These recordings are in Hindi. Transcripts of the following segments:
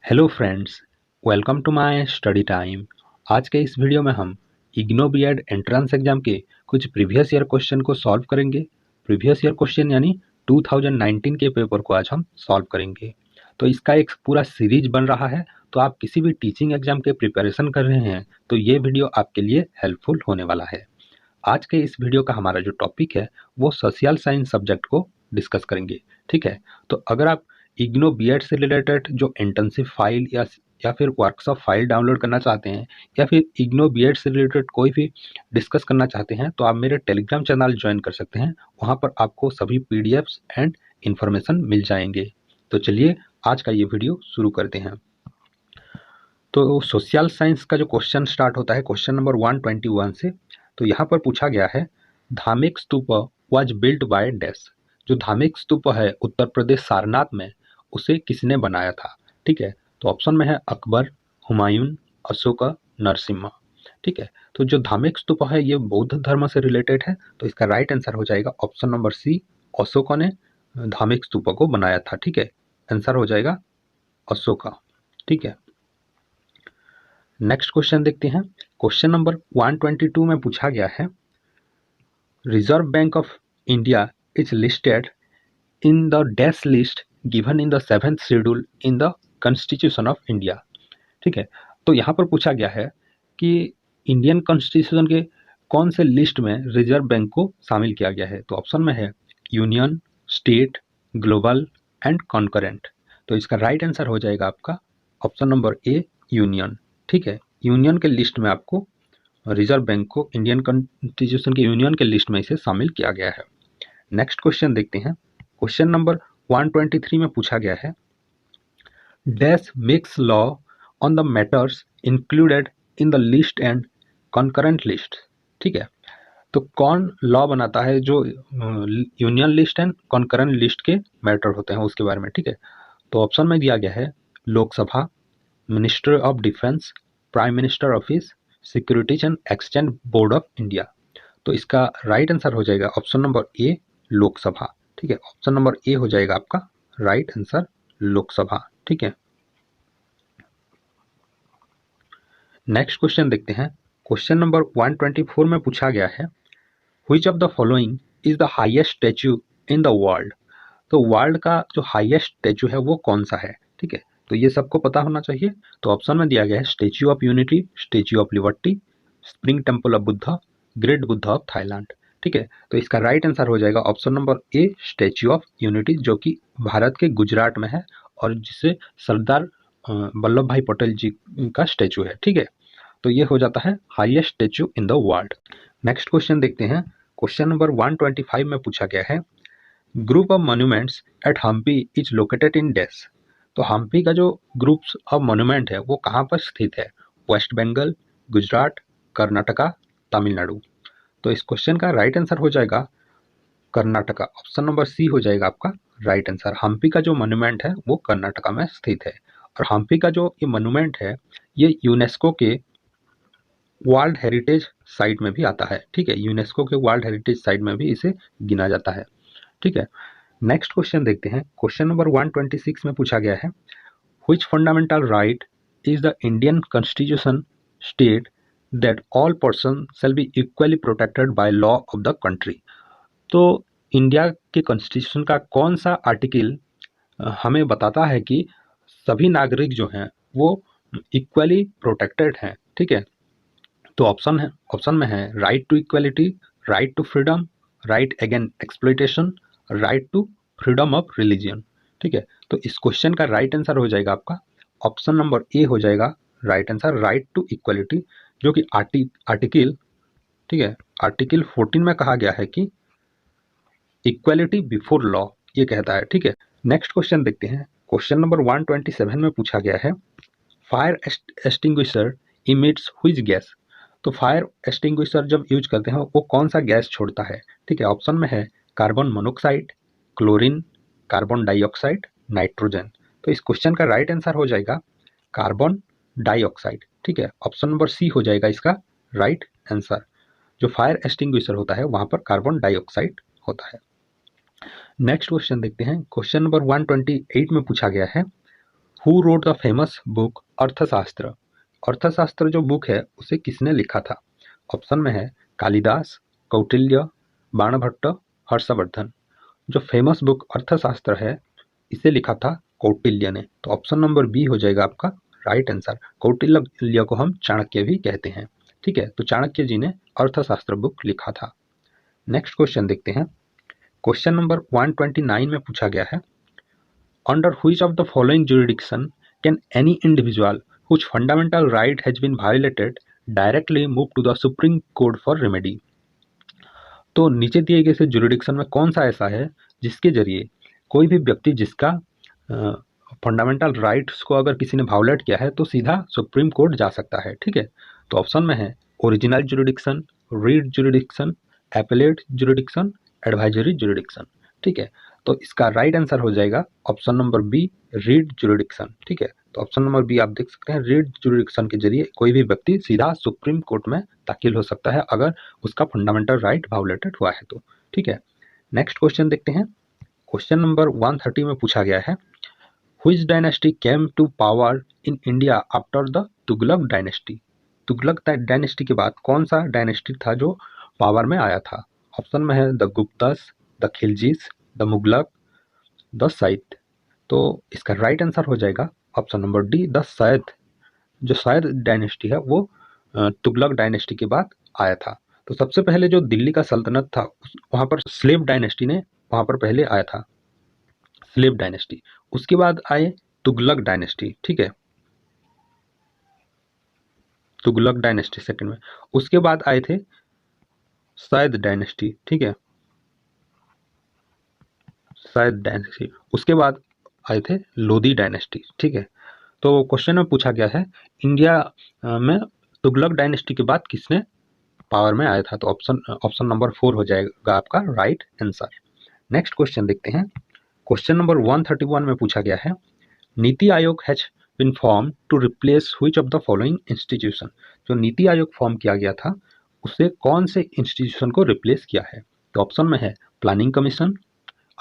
Hello friends, welcome to my study time. आज के इस वीडियो में हम इग्नो बीएड एंट्रेंस एग्जाम के कुछ प्रीवियस ईयर क्वेश्चन को सॉल्व करेंगे। प्रीवियस ईयर क्वेश्चन यानी 2019 के पेपर को आज हम सॉल्व करेंगे। तो इसका एक पूरा सीरीज बन रहा है, तो आप किसी भी टीचिंग एग्जाम के प्रिपरेशन कर रहे हैं तो ये वीडियो आपके लिए हेल्पफुल होने वाला है। आज के इस वीडियो का हमारा जो टॉपिक है वो सोशल साइंस सब्जेक्ट को डिस्कस करेंगे। ठीक है, तो अगर आप इग्नो बीएड से रिलेटेड जो इंटर्नशिप फाइल या फिर वर्कशॉप फाइल डाउनलोड करना चाहते हैं या फिर इग्नो बीएड से रिलेटेड कोई भी डिस्कस करना चाहते हैं तो आप मेरे टेलीग्राम चैनल ज्वाइन कर सकते हैं। वहाँ पर आपको सभी पीडीएफ्स एंड इंफॉर्मेशन मिल जाएंगे। तो चलिए आज का ये वीडियो शुरू करते हैं। तो सोशल साइंस का जो क्वेश्चन स्टार्ट होता है क्वेश्चन नंबर 121 से। तो यहाँ पर पूछा गया है धार्मिक स्तूप वाज बिल्ट बाय डैश। जो धार्मिक स्तूप है उत्तर प्रदेश सारनाथ में, उसे किसने बनाया था? ठीक है, तो ऑप्शन में है अकबर, हुमायूं, अशोक, नरसिम्हा। ठीक है, तो जो धार्मिक स्तूप है ये बौद्ध धर्म से रिलेटेड है, तो इसका राइट आंसर हो जाएगा ऑप्शन नंबर सी, अशोक ने धार्मिक स्तूप को बनाया था। ठीक है, आंसर हो जाएगा अशोक। ठीक है, नेक्स्ट क्वेश्चन देखते हैं। क्वेश्चन नंबर 122 में पूछा गया है reserve bank of India is listed in the dash list given in the 7th schedule in the constitution of India. ठीक है, तो यहाँ पर पूछा गया है कि इंडियन कॉन्स्टिट्यूशन के कौन से लिस्ट में रिजर्व बैंक को शामिल किया गया है। तो ऑप्शन में है union, state, global and concurrent. तो इसका राइट आंसर हो जाएगा आपका ऑप्शन नंबर ए, यूनियन। ठीक है, यूनियन के लिस्ट में आपको रिजर्व बैंक को इंडियन कॉन्स्टिट्यूशन के यूनियन के लिस्ट में इसे शामिल किया गया है। नेक्स्ट क्वेश्चन देखते हैं। क्वेश्चन नंबर 123 में पूछा गया है dash makes law on the matters included in the list and concurrent list. ठीक है, तो कौन लॉ बनाता है जो union list and concurrent list के मैटर होते हैं उसके बारे में। ठीक है, तो ऑप्शन में दिया गया है Lok Sabha, minister of defence, prime minister office, securities and exchange board of India. तो इसका राइट आंसर हो जाएगा ऑप्शन नंबर ए, लोकसभा। ठीक है, ऑप्शन नंबर ए हो जाएगा आपका राइट आंसर, लोकसभा। ठीक है, नेक्स्ट क्वेश्चन देखते हैं। क्वेश्चन नंबर 124 में पूछा गया है which of the following is the highest statue in the world. तो वर्ल्ड का जो हाईएस्ट स्टैच्यू है वो कौन सा है? ठीक है, तो ये सबको पता होना चाहिए। तो ऑप्शन में दिया गया है statue of unity, statue of liberty, spring temple of Buddha, great Buddha of Thailand. ठीक है, तो इसका राइट आंसर हो जाएगा option number A, statue of unity, जो कि भारत के गुजरात में है और जिसे सरदार वल्लभ भाई पटेल जी का स्टैच्यू है। ठीक है, तो ये हो जाता है highest statue in the world. Next question देखते हैं। क्वेश्चन नंबर 125 में पूछा गया है group of monuments at Hampi is located in dash. तो हम्पी का जो ग्रुप्स ऑफ मॉन्यूमेंट है वो कहाँ पर स्थित है? वेस्ट बंगाल, गुजरात, कर्नाटका, तमिलनाडु। तो इस क्वेश्चन का राइट आंसर हो जाएगा कर्नाटका। ऑप्शन नंबर सी हो जाएगा आपका राइट आंसर। हम्पी का जो मॉन्यूमेंट है वो कर्नाटका में स्थित है और हम्पी का जो ये मॉन्यूमेंट है ये यूनेस्को के वर्ल्ड हेरिटेज साइट में भी आता है। ठीक है, यूनेस्को के वर्ल्ड हेरिटेज साइट में भी इसे गिना जाता है। ठीक है, नेक्स्ट क्वेश्चन देखते हैं। क्वेश्चन नंबर 126 में पूछा गया है which fundamental right is the Indian constitution state that all person shall be equally protected by law of the country. तो इंडिया के कॉन्स्टिट्यूशन का कौन सा आर्टिकल हमें बताता है कि सभी नागरिक जो हैं वो इक्वली प्रोटेक्टेड हैं? ठीक है, तो ऑप्शन में है right to equality, right to freedom, right against exploitation, right to freedom of religion. ठीक है, तो इस क्वेश्चन का राइट आंसर हो जाएगा आपका ऑप्शन नंबर ए हो जाएगा right answer, right to equality, जो कि आर्टिकल, ठीक है, आर्टिकल 14 में कहा गया है कि इक्वलिटी बिफोर लॉ, ये कहता है। ठीक है, नेक्स्ट क्वेश्चन देखते हैं। क्वेश्चन नंबर 127 में पूछा गया है fire extinguisher emits which gas. तो फायर एक्सटिंग्विशर जब यूज करते हैं वो कौन सा गैस छोड़ता है? ठीक है, ऑप्शन में है carbon monoxide, chlorine, carbon dioxide, nitrogen. तो इस क्वेश्चन का राइट आंसर हो जाएगा कार्बन डाइऑक्साइड। ठीक है, ऑप्शन नंबर सी हो जाएगा इसका राइट आंसर। जो फायर एक्सटिंग्विशर होता है वहां पर कार्बन डाइऑक्साइड होता है। नेक्स्ट क्वेश्चन देखते हैं। क्वेश्चन नंबर 128 में पूछा गया है who wrote the famous book अर्थशास्त्र? अर्थशास्त्र जो बुक है उसे किसने लिखा था? ऑप्शन में है कालिदास, कौटिल्य, बाणभट्ट, हर्षवर्धन। जो फेमस बुक अर्थशास्त्र है इसे लिखा था कौटिल्य ने। तो ऑप्शन नंबर बी हो जाएगा आपका राइट आंसर। कौटिल्य को हम चाणक्य भी कहते हैं। ठीक है, तो चाणक्य जी ने अर्थशास्त्र बुक लिखा था। नेक्स्ट क्वेश्चन देखते हैं। क्वेश्चन नंबर 129 में पूछा गया है, under which of the following jurisdiction can any individual whose fundamental right has been violated directly move to the Supreme Court for remedy? तो नीचे दिए गए से जुरिडिक्शन में कौन सा ऐसा है जिसके जरिए कोई भी व्यक्ति जिसका फंडामेंटल राइट्स को अगर किसी ने वायोलेट किया है तो सीधा सुप्रीम कोर्ट जा सकता है। ठीक है, तो ऑप्शन में है original jurisdiction, writ jurisdiction, appellate jurisdiction, advisory jurisdiction. ठीक है, तो इसका राइट आंसर हो जाएगा option number B, writ jurisdiction. ठीक है, तो ऑप्शन नंबर बी आप देख सकते हैं, रीड जुरिडिक्शन के जरिए कोई भी व्यक्ति सीधा सुप्रीम कोर्ट में दाखिल हो सकता है अगर उसका फंडामेंटल राइट वायोलेटेड हुआ है तो। ठीक है, नेक्स्ट क्वेश्चन देखते हैं। क्वेश्चन नंबर 130 में पूछा गया है, which dynasty came to power in India after the Tughlaq dynasty? Tughlaq dynasty के बाद कौन सा डायनेस्टी था जो पावर में आया था? ऑप्शन में है the Guptas, the Khiljis, the Tughlaq, the Sayyid. तो इसका राइट आंसर हो जाएगा option number D, the Sayyid. जो सैद डायनेस्टी है वो तुगलक डायनेस्टी के बाद आया था। तो सबसे पहले जो दिल्ली का सल्तनत था वहाँ पर स्लेव डायनेस्टी ने वहाँ पर पहले आया था, स्लेव डायनेस्टी। उसके बाद आए तुगलक डायनेस्टी। ठीक है, तुगलक डायनेस्टी सेकंड में। उसके बाद आए थे सैद डायनेस्टी। ठीक है, सैद डायनेस्टी। उसके बाद आए थे लोधी डायनेस्टी। ठीक है, तो क्वेश्चन में पूछा गया है इंडिया में तुगलक डायनेस्टी के बाद किसने पावर में आया था? तो ऑप्शन नंबर 4 हो जाएगा आपका राइट आंसर। नेक्स्ट क्वेश्चन देखते हैं। क्वेश्चन नंबर 131 में पूछा गया है, NITI Aayog has been form to replace which of the following institution? जो नीति आयोग फॉर्म किया गया था उससे कौन से इंस्टीट्यूशन को रिप्लेस किया है? तो ऑप्शन में है planning commission,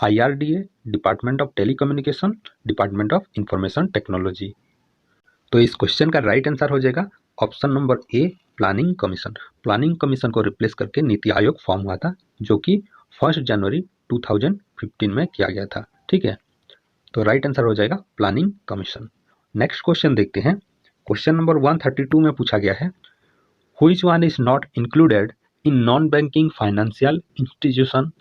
IRDA, department of telecommunication, department of information technology. तो इस क्वेश्चन का राइट आंसर हो जाएगा ऑप्शन नंबर ए, प्लानिंग कमीशन। प्लानिंग कमीशन को रिप्लेस करके नीति आयोग फॉर्म हुआ था जो कि 1 जनवरी 2015 में किया गया था। ठीक है, तो राइट आंसर हो जाएगा प्लानिंग कमीशन। नेक्स्ट क्वेश्चन देखते हैं। क्वेश्चन नंबर 132 में पूछा गया है, which one is not included in non banking financial institution?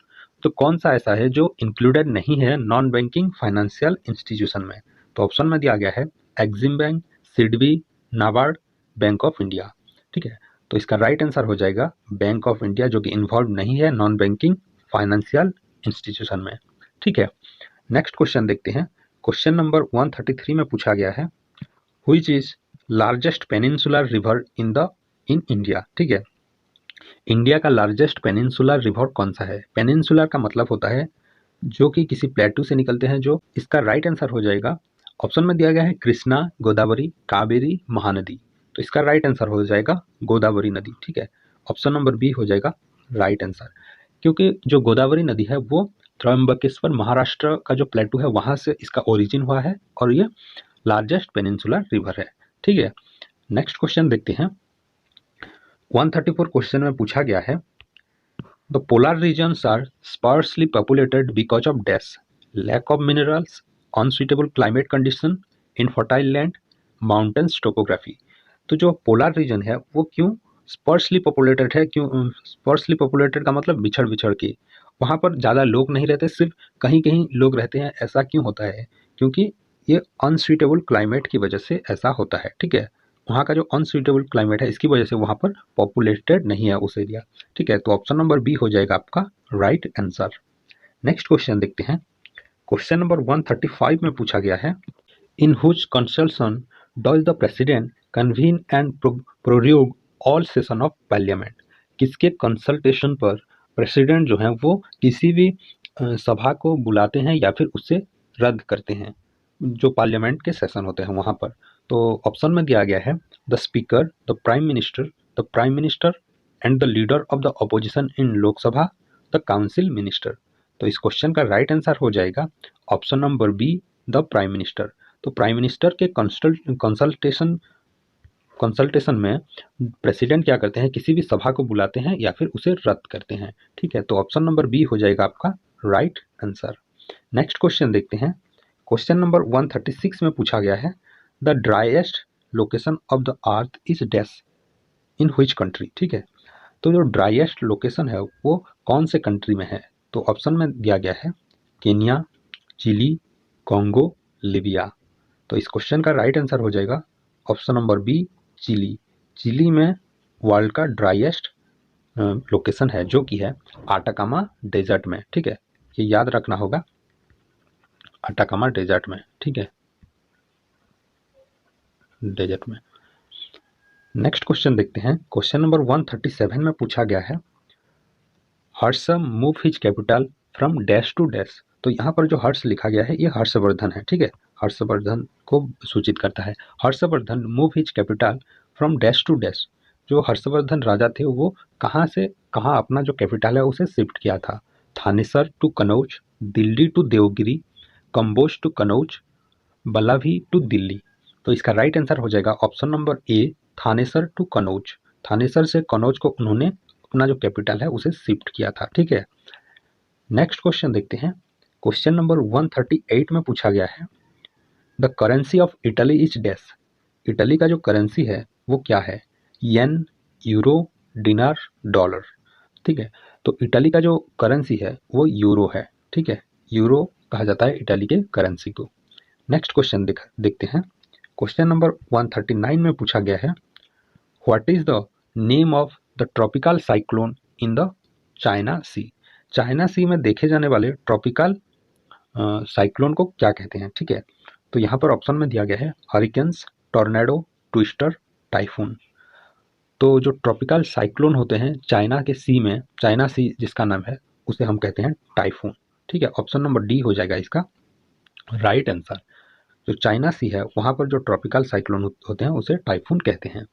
तो कौन सा ऐसा है जो इंक्लूडेड नहीं है नॉन बैंकिंग फाइनेंशियल इंस्टीट्यूशन में? तो ऑप्शन में दिया गया है Exim bank, SIDBI, NABARD, bank of India. ठीक है, तो इसका राइट आंसर हो जाएगा बैंक ऑफ इंडिया, जो कि इन्वॉल्व नहीं है नॉन बैंकिंग फाइनेंशियल इंस्टीट्यूशन में। ठीक है, नेक्स्ट क्वेश्चन देखते हैं। क्वेश्चन नंबर 133 में पूछा गया है, which is largest peninsular river in India? ठीक है, इंडिया का लार्जेस्ट पेनिनसुलर रिवर कौन सा है? पेनिनसुलर का मतलब होता है जो कि किसी प्लेटू से निकलते हैं। जो इसका राइट आंसर हो जाएगा, ऑप्शन में दिया गया है कृष्णा, गोदावरी, कावेरी, महानदी। तो इसका राइट आंसर हो जाएगा गोदावरी नदी। ठीक है, ऑप्शन नंबर बी हो जाएगा राइट आंसर, क्योंकि जो गोदावरी नदी है वो त्र्यंबकेश्वर महाराष्ट्र का जो प्लेटू है वहाँ से इसका ओरिजिन हुआ है और ये लार्जेस्ट पेनिनसुलर रिवर है। ठीक है, नेक्स्ट क्वेश्चन देखते हैं। 134 क्वेश्चन में पूछा गया है, the polar regions are sparsely populated because of dash, lack of minerals, unsuitable climate condition, infertile land, mountains topography. तो जो पोलर रीजन है वो क्यों स्पर्सली पॉपुलेटेड है? क्यों स्पर्सली पॉपुलेटेड का मतलब बिछड़ बिछड़ के, वहाँ पर ज़्यादा लोग नहीं रहते, सिर्फ कहीं कहीं लोग रहते हैं। ऐसा क्यों होता है? क्योंकि ये अनसुइटेबल क्लाइमेट की वजह से ऐसा होता है। ठीक है, वहाँ का जो अनसुइटेबल क्लाइमेट है इसकी वजह से वहाँ पर पॉपुलेटेड नहीं है उस एरिया। ठीक है, तो ऑप्शन नंबर बी हो जाएगा आपका राइट आंसर। नेक्स्ट क्वेश्चन देखते हैं। क्वेश्चन नंबर 135 में पूछा गया है, in whose consultation does the president convene and prorogue all session of parliament? किसके कंसल्टेशन पर प्रेसिडेंट जो हैं वो किसी भी सभा को बुलाते हैं या फिर उससे रद्द करते हैं जो पार्लियामेंट के सेशन होते हैं वहाँ पर? तो ऑप्शन में दिया गया है the speaker, the prime minister and the leader of the opposition in Lok Sabha, the council minister. तो इस क्वेश्चन का राइट आंसर हो जाएगा option number B, the prime minister. तो प्राइम मिनिस्टर के कंसल्टेशन में प्रेसिडेंट क्या करते हैं, किसी भी सभा को बुलाते हैं या फिर उसे रद्द करते हैं। ठीक है, तो ऑप्शन नंबर बी हो जाएगा आपका राइट आंसर। नेक्स्ट क्वेश्चन देखते हैं। क्वेश्चन नंबर 136 में पूछा गया है, the driest location of the earth is dash in which country. ठीक है, तो जो ड्राइएस्ट लोकेशन है वो कौन से कंट्री में है, तो ऑप्शन में दिया गया है केन्या, चिली, कॉन्गो, लीबिया। तो इस क्वेश्चन का राइट आंसर हो जाएगा option number B Chile. Chile में वर्ल्ड का ड्राइएस्ट लोकेशन है जो कि है आटाकामा डेजर्ट में। ठीक है, ये याद रखना होगा, आटाकामा डेजर्ट में। ठीक है, डेजर्ट में। नेक्स्ट क्वेश्चन देखते हैं। क्वेश्चन नंबर 137 में पूछा गया है, Harsha move his capital from dash to dash. तो यहाँ पर जो हर्ष लिखा गया है ये हर्षवर्धन है। ठीक है, हर्षवर्धन को सूचित करता है। Harshvardhan move his capital from dash to dash. जो हर्षवर्धन राजा थे वो कहाँ से कहाँ अपना जो कैपिटल है उसे शिफ्ट किया था। Thanesar to Kannauj, Delhi to Devagiri, Kamboj to Kannauj, Vallabhi to Delhi. तो इसका राइट आंसर हो जाएगा option number A Thanesar to Kannauj. Thanesar से कनौज को उन्होंने अपना जो कैपिटल है उसे शिफ्ट किया था। ठीक है, नेक्स्ट क्वेश्चन देखते हैं। क्वेश्चन नंबर 138 में पूछा गया है, the currency of Italy is dash. Italy का जो करेंसी है वो क्या है, येन, यूरो, डिनार, डॉलर। ठीक है, तो इटली का जो करेंसी है वो यूरो है। ठीक है, यूरो कहा जाता है इटली के करेंसी को। नेक्स्ट क्वेश्चन देखते हैं। क्वेश्चन नंबर 139 में पूछा गया है, what is the name of the tropical cyclone in the China Sea. China Sea में देखे जाने वाले ट्रॉपिकल साइक्लोन को क्या कहते हैं। ठीक है, तो यहाँ पर ऑप्शन में दिया गया है हरिकेन्स, टॉर्नेडो, ट्विस्टर, टाइफून। तो जो ट्रॉपिकल साइक्लोन होते हैं चाइना के सी में, चाइना सी जिसका नाम है उसे हम कहते हैं टाइफून। ठीक है, ऑप्शन नंबर डी हो जाएगा इसका राइट आंसर। जो चाइना सी है वहाँ पर जो ट्रॉपिकल साइक्लोन होते हैं उसे टाइफून कहते हैं।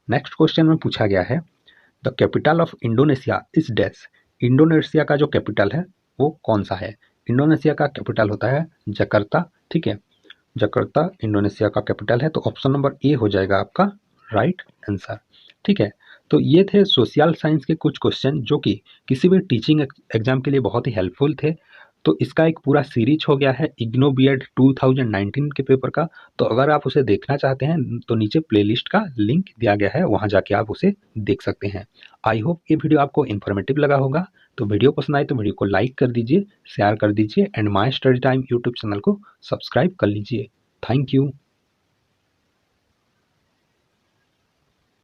नेक्स्ट क्वेश्चन में पूछा गया है, the capital of Indonesia is dash. Indonesia का जो कैपिटल है वो कौन सा है। इंडोनेशिया का कैपिटल होता है जकार्ता। ठीक है, जकार्ता इंडोनेशिया का कैपिटल है। तो ऑप्शन नंबर ए हो जाएगा आपका राइट आंसर। ठीक है, तो ये थे सोशल साइंस के कुछ क्वेश्चन जो कि किसी भी टीचिंग एग्जाम के लिए बहुत ही हेल्पफुल थे। तो इसका एक पूरा सीरीज हो गया है इग्नो बीएड 2019 के पेपर का। तो अगर आप उसे देखना चाहते हैं तो नीचे प्लेलिस्ट का लिंक दिया गया है, वहां जाके आप उसे देख सकते हैं। आई होप ये वीडियो आपको इन्फॉर्मेटिव लगा होगा। तो वीडियो पसंद आए तो वीडियो को लाइक कर दीजिए, शेयर कर दीजिए and my study time YouTube channel को सब्सक्राइब कर लीजिए। Thank you.